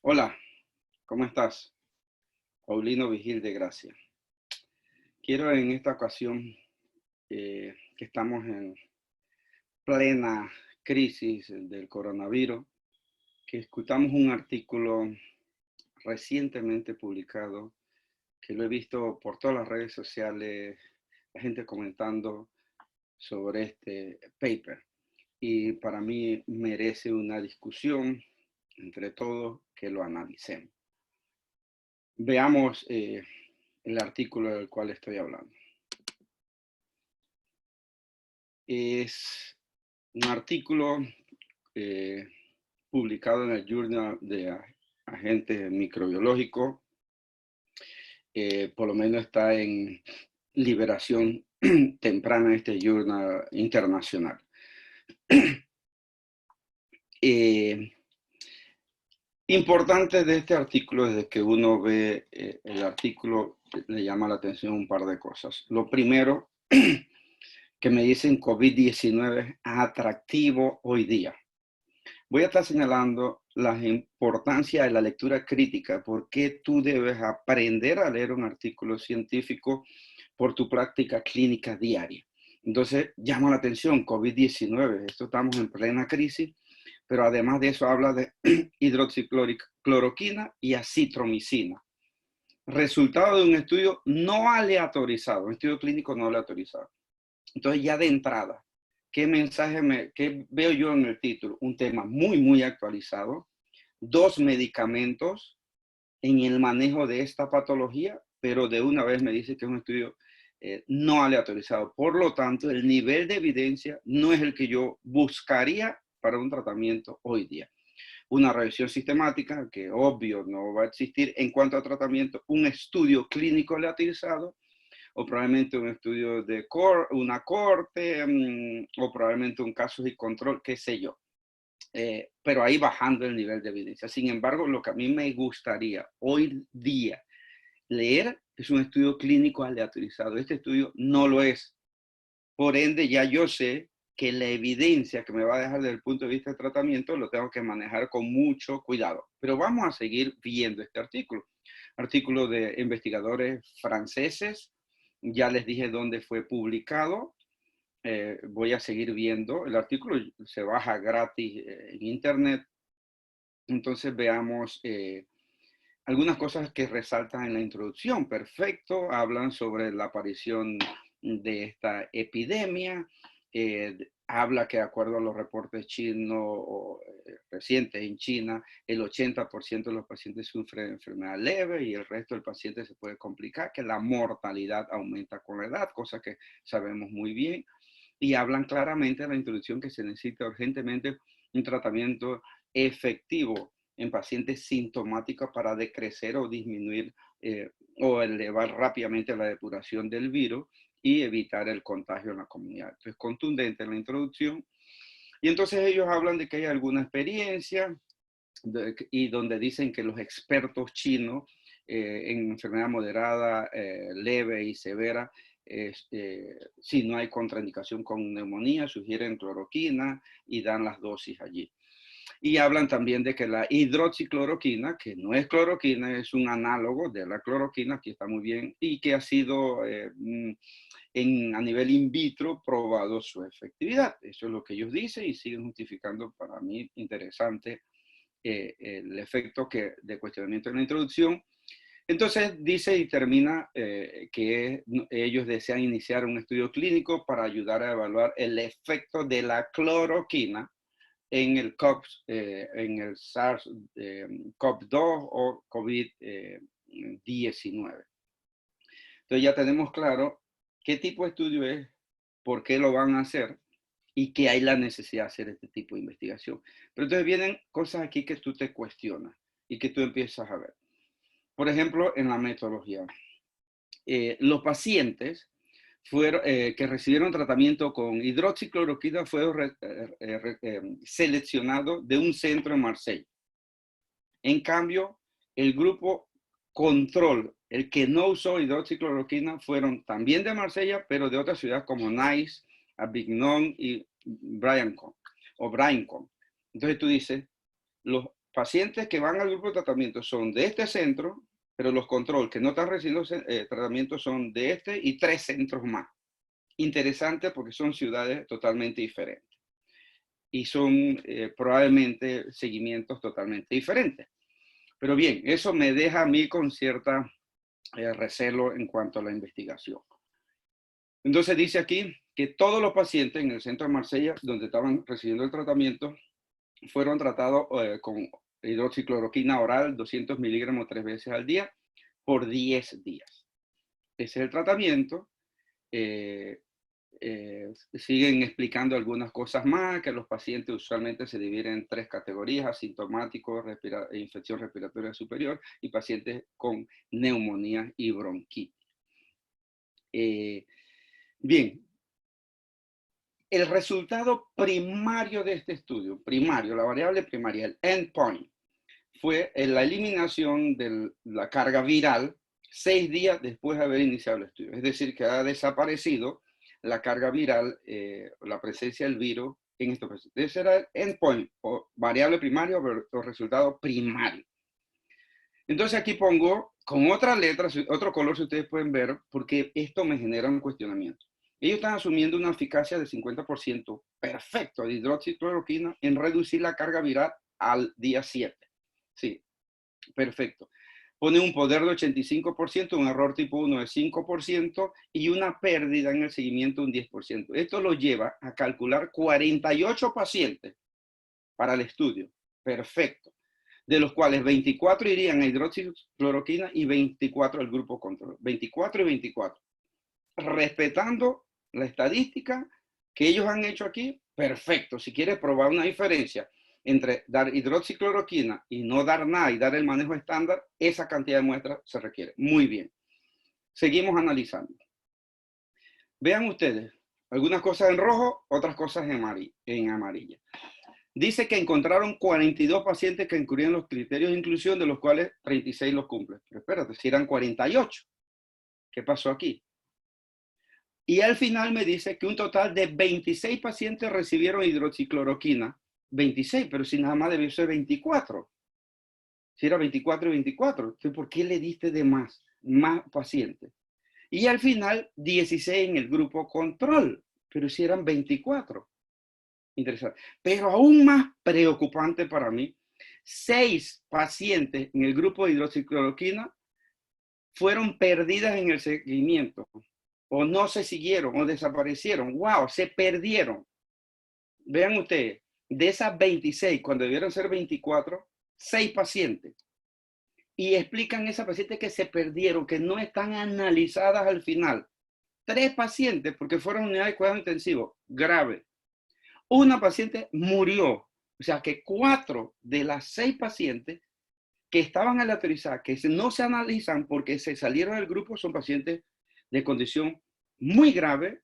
Hola, ¿cómo estás? Paulino Vigil de Gracia. Quiero en esta ocasión, que estamos en plena crisis del coronavirus, que escuchamos un artículo recientemente publicado, que lo he visto por todas las redes sociales, la gente comentando sobre este paper. Y para mí merece una discusión entre todos que lo analicemos. Veamos el artículo del cual estoy hablando. Es un artículo publicado en el Journal de Agentes Microbiológicos. Por lo menos está en Liberación Temprana, este journal internacional. Importante de este artículo, desde que uno ve el artículo, le llama la atención un par de cosas. Lo primero, que me dicen COVID-19 atractivo hoy día. Voy a estar señalando la importancia de la lectura crítica, por qué tú debes aprender a leer un artículo científico por tu práctica clínica diaria. Entonces, llama la atención, COVID-19, esto estamos en plena crisis, pero además de eso habla de hidroxicloroquina y acitromicina. Resultado de un estudio no aleatorizado, un estudio clínico no aleatorizado. Entonces, ya de entrada, ¿qué mensaje qué veo yo en el título? Un tema muy actualizado, 2 medicamentos en el manejo de esta patología, pero de una vez me dice que es un estudio no aleatorizado. Por lo tanto, el nivel de evidencia no es el que yo buscaría para un tratamiento hoy día. Una revisión sistemática, que obvio no va a existir en cuanto a tratamiento, un estudio clínico aleatorizado, o probablemente un estudio de una corte, o probablemente un caso de control, qué sé yo. Pero ahí bajando el nivel de evidencia. Sin embargo, lo que a mí me gustaría hoy día leer es un estudio clínico aleatorizado. Este estudio no lo es. Por ende, ya yo sé que la evidencia que me va a dejar desde el punto de vista del tratamiento lo tengo que manejar con mucho cuidado. Pero vamos a seguir viendo este artículo. Artículo de investigadores franceses. Ya les dije dónde fue publicado. Voy a seguir viendo. El artículo se baja gratis en internet. Entonces veamos algunas cosas que resaltan en la introducción. Perfecto, hablan sobre la aparición de esta epidemia. Habla que de acuerdo a los reportes chinos recientes en China, el 80% de los pacientes sufren enfermedad leve y el resto del paciente se puede complicar, que la mortalidad aumenta con la edad, cosa que sabemos muy bien. Y hablan claramente en la introducción que se necesita urgentemente un tratamiento efectivo en pacientes sintomáticos para decrecer o disminuir o elevar rápidamente la depuración del virus y evitar el contagio en la comunidad. Entonces, contundente en la introducción. Y entonces ellos hablan de que hay alguna experiencia y donde dicen que los expertos chinos en enfermedad moderada, leve y severa, si no hay contraindicación con neumonía, sugieren cloroquina y dan las dosis allí. Y hablan también de que la hidroxicloroquina, que no es cloroquina, es un análogo de la cloroquina, que está muy bien, y que ha sido a nivel in vitro probado su efectividad. Eso es lo que ellos dicen y siguen justificando, para mí interesante, el efecto de cuestionamiento en la introducción. Entonces dice y termina que ellos desean iniciar un estudio clínico para ayudar a evaluar el efecto de la cloroquina en el SARS-CoV-2 o COVID-19. Entonces ya tenemos claro qué tipo de estudio es, por qué lo van a hacer y que hay la necesidad de hacer este tipo de investigación. Pero entonces vienen cosas aquí que tú te cuestionas y que tú empiezas a ver. Por ejemplo, en la metodología. Los pacientes que recibieron tratamiento con hidroxicloroquina fueron seleccionados de un centro en Marsella. En cambio, el grupo control, el que no usó hidroxicloroquina, fueron también de Marsella, pero de otras ciudades como Nice, Avignon y Bryancon. Entonces tú dices, pacientes que van al grupo de tratamiento son de este centro, pero los control que no están recibiendo tratamiento son de este y 3 centros más. Interesante porque son ciudades totalmente diferentes. Y son probablemente seguimientos totalmente diferentes. Pero bien, eso me deja a mí con cierta recelo en cuanto a la investigación. Entonces dice aquí que todos los pacientes en el centro de Marsella, donde estaban recibiendo el tratamiento, fueron tratados con hidroxicloroquina oral, 200 miligramos 3 veces al día, por 10 días. Ese es el tratamiento. Siguen explicando algunas cosas más, que los pacientes usualmente se dividen en 3 categorías: asintomáticos, infección respiratoria superior y pacientes con neumonía y bronquitis. Bien, el resultado primario de este estudio, la variable primaria, el endpoint, fue la eliminación de la carga viral 6 días después de haber iniciado el estudio. Es decir, que ha desaparecido la carga viral, la presencia del virus en estos pacientes. Ese era el endpoint, o variable primaria, o resultado primario. Entonces aquí pongo con otra letra, otro color, si ustedes pueden ver, porque esto me genera un cuestionamiento. Ellos están asumiendo una eficacia de 50% perfecto de hidroxicloroquina en reducir la carga viral al día 7. Sí, perfecto. Pone un poder de 85%, un error tipo 1 de 5% y una pérdida en el seguimiento de un 10%. Esto lo lleva a calcular 48 pacientes para el estudio. Perfecto. De los cuales 24 irían a hidroxicloroquina y 24 al grupo control. 24 y 24. Respetando la estadística que ellos han hecho aquí, perfecto. Si quieres probar una diferencia entre dar hidroxicloroquina y no dar nada y dar el manejo estándar, esa cantidad de muestras se requiere. Muy bien. Seguimos analizando. Vean ustedes, algunas cosas en rojo, otras cosas en amarilla. Dice que encontraron 42 pacientes que incurrían los criterios de inclusión, de los cuales 36 los cumplen. Pero espérate, si eran 48. ¿Qué pasó aquí? Y al final me dice que un total de 26 pacientes recibieron hidroxicloroquina. 26, pero si nada más debió ser 24. Si era 24 y 24. Entonces, ¿por qué le diste de más pacientes? Y al final, 16 en el grupo control, pero si eran 24. Interesante. Pero aún más preocupante para mí, 6 pacientes en el grupo de hidroxicloroquina fueron perdidas en el seguimiento, o no se siguieron, o desaparecieron. ¡Wow! Se perdieron. Vean ustedes, de esas 26, cuando debieron ser 24, 6 pacientes. Y explican esas pacientes que se perdieron, que no están analizadas al final. 3 pacientes, porque fueron unidades de cuidado intensivo, grave. Una paciente murió. O sea que 4 de las 6 pacientes que estaban aleatorizadas, que no se analizan porque se salieron del grupo, son pacientes de condición muy grave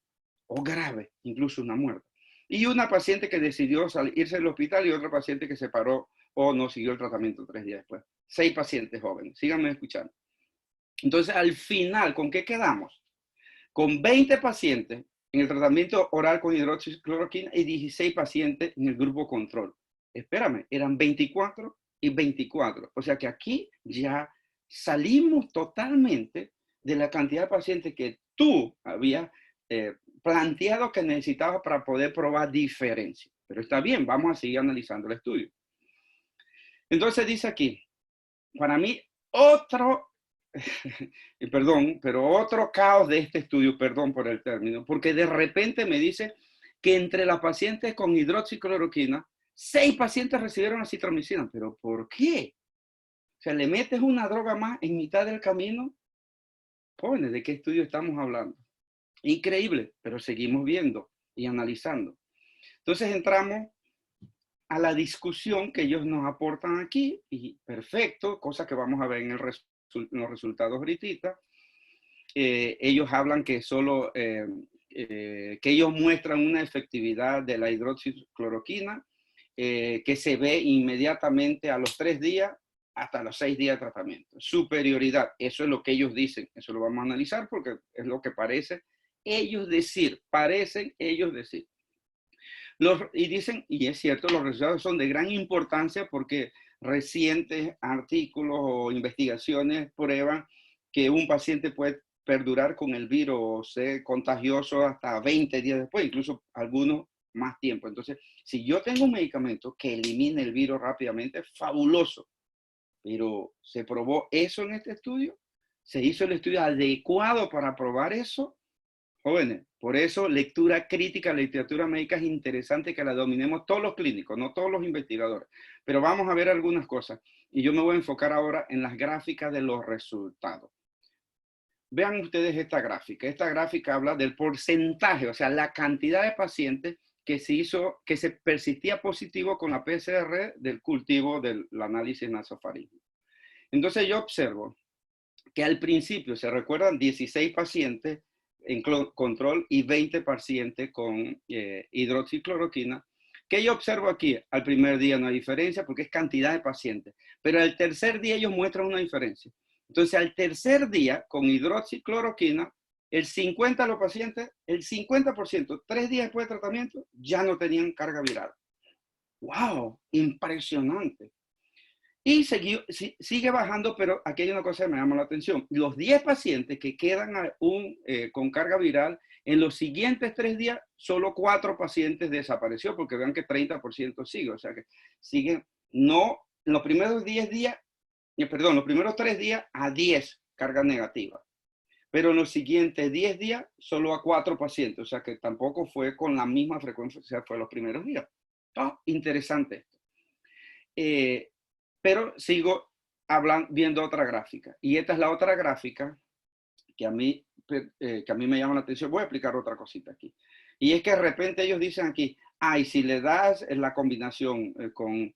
o grave, incluso una muerte. Y una paciente que decidió irse del hospital y otra paciente que se paró o no siguió el tratamiento 3 días después. 6 pacientes jóvenes. Síganme escuchando. Entonces, al final, ¿con qué quedamos? Con 20 pacientes en el tratamiento oral con hidroxicloroquina y 16 pacientes en el grupo control. Espérame, eran 24 y 24. O sea que aquí ya salimos totalmente de la cantidad de pacientes que tú habías planteado que necesitabas para poder probar diferencia. Pero está bien, vamos a seguir analizando el estudio. Entonces dice aquí, para mí, otro otro caos de este estudio, perdón por el término, porque de repente me dice que entre las pacientes con hidroxicloroquina, 6 pacientes recibieron acitromicina. ¿Pero por qué? O sea, le metes una droga más en mitad del camino. Jóvenes, ¿de qué estudio estamos hablando? Increíble, pero seguimos viendo y analizando. Entonces entramos a la discusión que ellos nos aportan aquí, y perfecto, cosa que vamos a ver en los resultados ahorita. Ellos hablan que solo, que ellos muestran una efectividad de la hidroxicloroquina que se ve inmediatamente a los 3 días hasta los 6 días de tratamiento. Superioridad, eso es lo que ellos dicen, eso lo vamos a analizar porque es lo que parece ellos decir, parecen ellos decir. Y dicen, y es cierto, los resultados son de gran importancia porque recientes artículos o investigaciones prueban que un paciente puede perdurar con el virus o ser contagioso hasta 20 días después, incluso algunos más tiempo. Entonces, si yo tengo un medicamento que elimine el virus rápidamente, fabuloso. Pero ¿se probó eso en este estudio? ¿Se hizo el estudio adecuado para probar eso? Jóvenes, por eso lectura crítica, literatura médica es interesante que la dominemos todos los clínicos, no todos los investigadores. Pero vamos a ver algunas cosas. Y yo me voy a enfocar ahora en las gráficas de los resultados. Vean ustedes esta gráfica. Esta gráfica habla del porcentaje, o sea, la cantidad de pacientes que se persistía positivo con la PCR del cultivo del análisis nasofaríngeo. Entonces yo observo que al principio, se recuerdan, 16 pacientes en control y 20 pacientes con hidroxicloroquina. ¿Qué yo observo aquí? Al primer día no hay diferencia porque es cantidad de pacientes, pero al tercer día ellos muestran una diferencia. Entonces, al tercer día, con hidroxicloroquina, el 50% de los pacientes, el 50%, 3 días después de tratamiento, ya no tenían carga viral. ¡Wow! Impresionante. Y sigue bajando, pero aquí hay una cosa que me llama la atención. Los 10 pacientes que quedan con carga viral, en los siguientes 3 días, solo 4 pacientes desapareció, porque vean que 30% sigue. O sea que siguen, no, en los primeros 10 días, perdón, los primeros 3 días a 10 carga negativa. Pero en los siguientes 10 días, solo a 4 pacientes. O sea que tampoco fue con la misma frecuencia, o sea, fue los primeros días. Interesante esto. Pero sigo viendo otra gráfica. Y esta es la otra gráfica que a mí me llama la atención. Voy a explicar otra cosita aquí. Y es que de repente ellos dicen aquí, y si le das la combinación con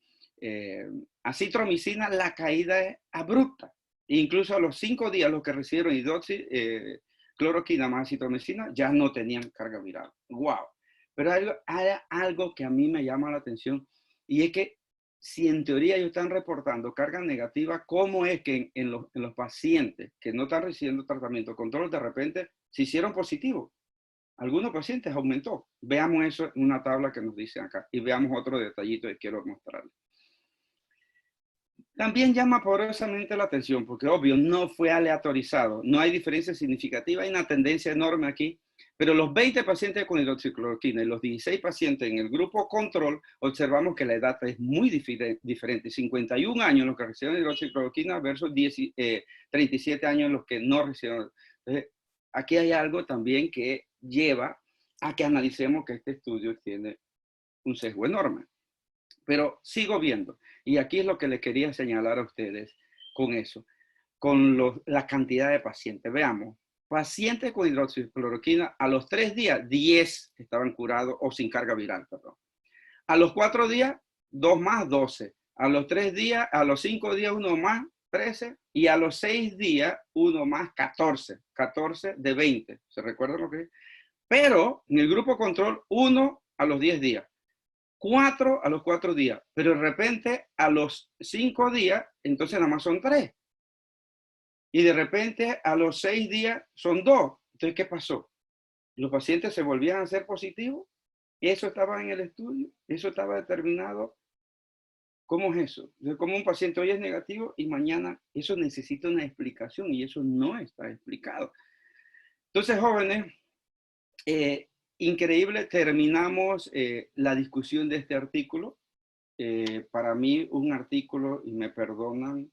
acitromicina, la caída es abrupta. Incluso a los 5 días, los que recibieron hidroxicloroquina más acitromicina ya no tenían carga viral. ¡Wow! Pero hay algo que a mí me llama la atención, y es que si en teoría ellos están reportando carga negativa, ¿cómo es que en los pacientes que no están recibiendo tratamiento control de repente se hicieron positivos? Algunos pacientes aumentó. Veamos eso en una tabla que nos dice acá y veamos otro detallito que quiero mostrarles. También llama poderosamente la atención porque obvio no fue aleatorizado, no hay diferencia significativa, hay una tendencia enorme aquí. Pero los 20 pacientes con hidroxicloroquina y los 16 pacientes en el grupo control, observamos que la edad es muy diferente. 51 años los que reciben hidroxicloroquina versus 37 años los que no reciben. Entonces, aquí hay algo también que lleva a que analicemos que este estudio tiene un sesgo enorme. Pero sigo viendo, y aquí es lo que les quería señalar a ustedes con eso, con la cantidad de pacientes. Veamos. Pacientes con hidroxicloroquina, a los 3 días, 10 estaban curados o sin carga viral, perdón. A los 4 días, 2 más, 12. A los 3 días, a los 5 días, 1 más, 13. Y a los 6 días, 1 más, 14. 14 de 20. ¿Se recuerdan lo que es? Pero en el grupo control, 1 a los 10 días. 4 a los 4 días. Pero de repente, a los 5 días, entonces nada más son 3. Y de repente a los 6 días son 2. Entonces, ¿qué pasó? Los pacientes se volvían a ser positivos. Eso estaba en el estudio. Eso estaba determinado. ¿Cómo es eso? Como un paciente hoy es negativo y mañana eso necesita una explicación y eso no está explicado. Entonces, jóvenes, increíble, terminamos la discusión de este artículo. Para mí, un artículo, y me perdonan,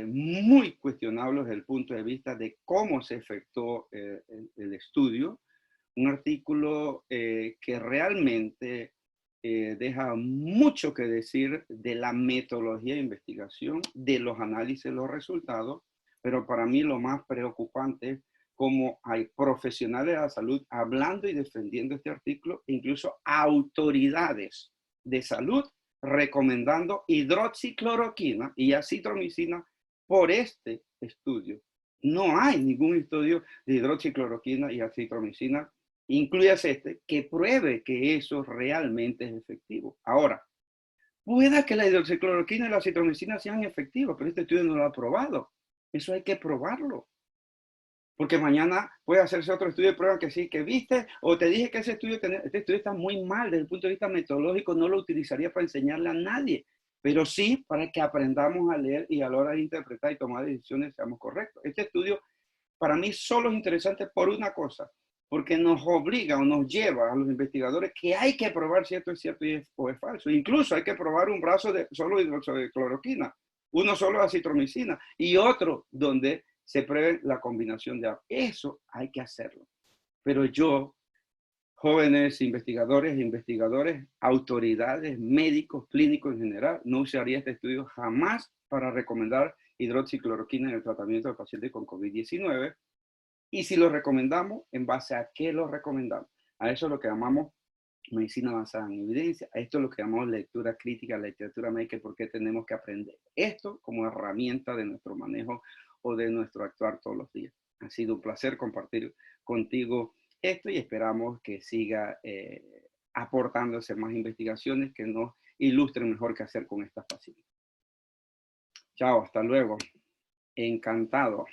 muy cuestionable desde el punto de vista de cómo se efectuó el estudio. Un artículo que realmente deja mucho que decir de la metodología de investigación, de los análisis, los resultados, pero para mí lo más preocupante es cómo hay profesionales de la salud hablando y defendiendo este artículo, incluso autoridades de salud recomendando hidroxicloroquina y acitromicina por este estudio. No hay ningún estudio de hidroxicloroquina y acitromicina, incluyas este, que pruebe que eso realmente es efectivo. Ahora, pueda que la hidroxicloroquina y la acitromicina sean efectivos, pero este estudio no lo ha probado. Eso hay que probarlo. Porque mañana puede hacerse otro estudio de prueba que sí, que viste, o te dije que este estudio está muy mal desde el punto de vista metodológico, no lo utilizaría para enseñarle a nadie. pero sí para que aprendamos a leer y a la hora de interpretar y tomar decisiones seamos correctos. Este estudio para mí solo es interesante por una cosa, porque nos obliga o nos lleva a los investigadores que hay que probar si esto es cierto o es falso. Incluso hay que probar un brazo de solo hidróxido de cloroquina, uno solo de acitromicina y otro donde se pruebe la combinación de ambos. Eso hay que hacerlo. Pero yo, jóvenes investigadores, autoridades, médicos, clínicos en general, no usaría este estudio jamás para recomendar hidroxicloroquina en el tratamiento de pacientes con COVID-19. Y si lo recomendamos, ¿en base a qué lo recomendamos? A eso es lo que llamamos medicina basada en evidencia. A esto es lo que llamamos lectura crítica, literatura médica, porque tenemos que aprender esto como herramienta de nuestro manejo o de nuestro actuar todos los días. Ha sido un placer compartir contigo esto y esperamos que siga aportándose más investigaciones que nos ilustren mejor qué hacer con estas pacientes. Chao, hasta luego. Encantado.